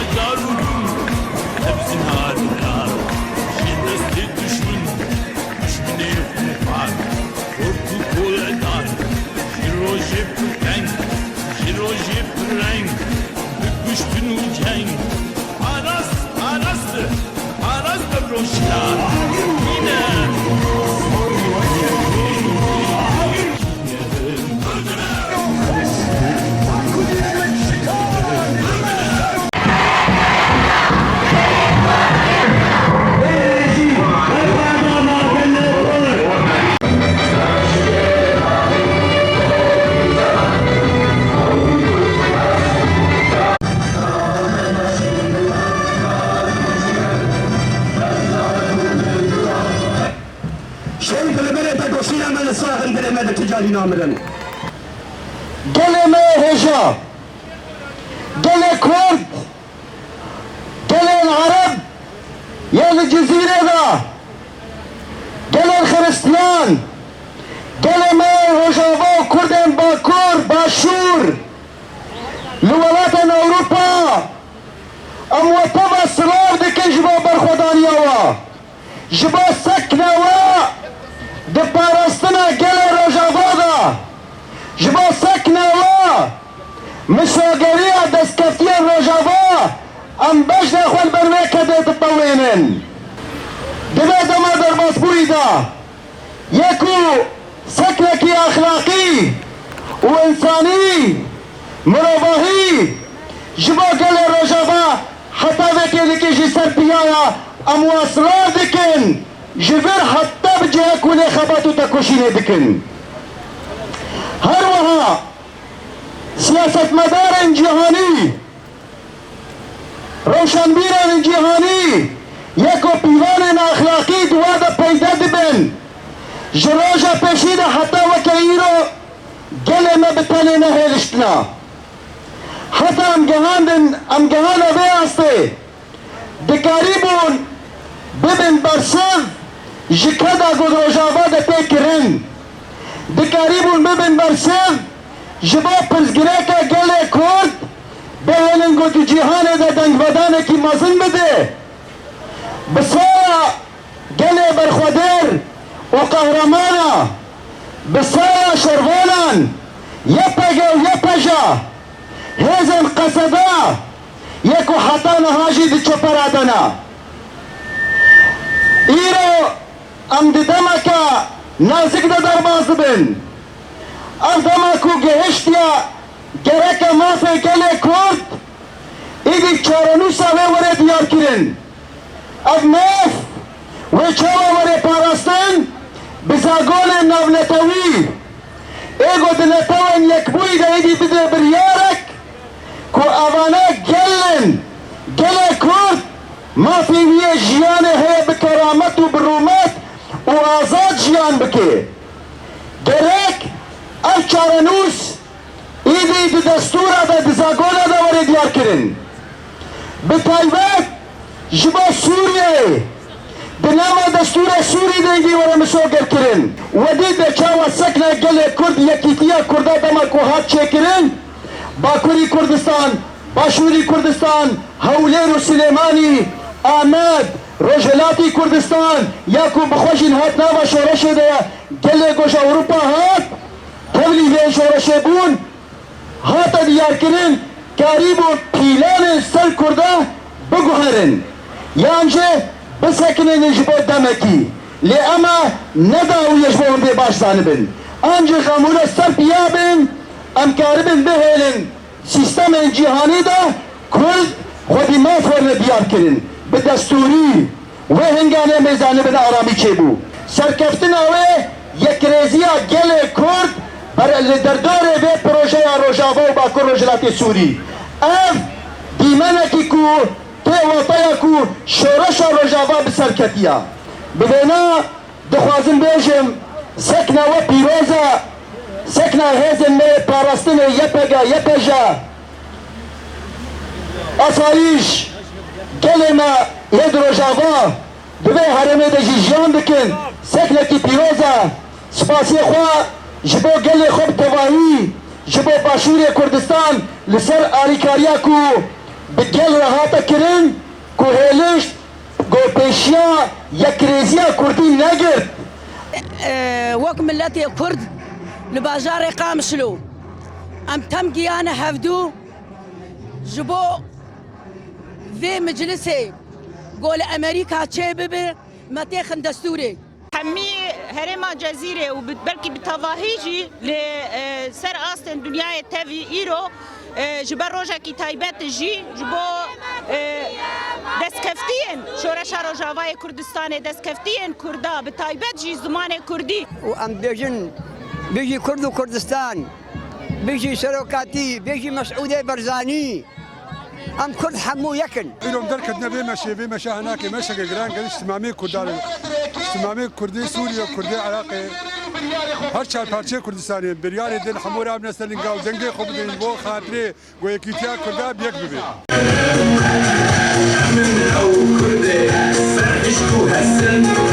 acarudun hepsin haline şindesti düşmüne yufan korku kol eder jiroji prenk bükmüştün uken aras da broşlar yine Geleme Heja, gele Kurd, gelen Arap, yel Cezire'da, gelen Hristiyan, geleme Rojava, Kurden Bakur, Başur, Luvalatan Avrupa, amwatava sılar dikin jiba barxodaniyawa, jiba seknewa, de parastina gele Rojava'da, jiba seknewa misageriya deskeftiya Rojava am bejda xwal berveke de tطوينن dibe dema derbasbûyî da yeku seknekî axlaqî û insânî mirovahî jiba gelê Rojava heta vekê dikî jî ser piyaya em waslar dikin ji vir heta bi cihê ku lê xebat û tekoşînê dikin. Her wiha siyasetmedarên cîhanî, rewşenbîrên cîhanî yek û pîvanên axlaqî duwa de peyda dibin. Ji roja pêşî de heta weke îro gelê me bi tenê nehêliştina. Heta em gehane vê astê dikarî bûn bibin bersiv ji keda ku Rojava de pê kirin. Dikarî bûn bibin bersiv ji bo pirsgirêka gelê Kurd bihêlin ku di cîhanê de dengvedanekî mezin bide. Bi saya gelê berxwedêr û qehremana, bi saya şervanan yepege û yepeja hêzên qeseda yek û heta niha jî di çepera de ne. Îro em di demeka nazik de derbas dibin. Ev dema ku gihiştiya gereke mafê gelê Kurd îdî çarenûsa wê were diyar kirin. Ev maf wê çawa were parastin bi zagonên navnetewî êgo di netewên yekbûyî de îdî bide biryarek ku evane gelin gelê Kurd mafê wî jiyanê heye bi keramet û bi rûmet û azad jiyan bike. Gerek ev çarenûs îdî di destûra de di zagona de were diyar kirin. Bi taybet ji bo Sûriyeyê di nava destûra Sûrî de îdî were misoger kirin. Wedî de çawa sekna gelê Kurd yekîtiya Kurda dema ku hat çêkirin Bakurî Kurdistan, Başûrî Kurdistan, Hewlêr û Silêmanî, Amed, Rojhilatî Kurdistan ya ku bixwejîn hat nava şoreşê de gelê goja Ewropa hat tevlî vê şoreşê bûn hata diyarkirin karî bû pîlanên ser Kurda biguherin yan jê bisekinin ji bo demekî lê ema neda û ji bo werdê baş zanibin. Ancî xemûne ser piya bin em karibin bihêlin sîstemên cîhanî de Kurd xwedî maf werne diyar kirin bi destûrî wê hinganê mêz zanibin aramî çêbû. Serkeftina wê yekrêziya gelê Kurd li derdarê vê projeya Rojava û Bakur Rojhilatê Sûrî. Ev dîmenekî ku tê wataya ku şoreşa Rojava bi ser ketiya. Bi vêna dixwazim bêjim sekna we pîroz e, sekna hêzên me parastinê yepeja asayîş gelê me yê di Rojava di vê herêmê de jî jiyan dikin seknekî pîroz e. Spasiyê xwe ji bo gelê xwe bi tevahî ji bo Başûrê Kurdistan li ser alîkariya ku بگل راحت کرن که هیلشت گوپیشیا یک ریزیا کردی نگرد وەک ملەتی کورد لە باژارێ قامشلو ئەم تەمگیانە هەفتوو ji bo vê meclisê golê Amerîka çê bibe me têxin destûrê. هەمی هەرێما جەزیرێ و بەلکی بتەواهی jî lê ser astên dunyayê tevî îro ji ber rojekî taybet jî ji bo destkeftiyên şoreşa Rojavayê Kurdistanê destkeftiyên Kurda bi taybet jî zimanê Kurdî و ام بيجي كرد وكردستان بيجي سروكاتي بيجي مسعودي برزاني ام كرد حمو يكن اليوم دركت نبي مشي هناك مشي جيران قال اجتماعي كردان اجتماعي كردي سوريا كردي عراقي هر چهار پارچه کردستانی بریاری دل حمور اب نسلین گاو زنگی خوب دین بو خاطره و یکیتیا کردا بیک ببی من او كردي فرحش تو هسن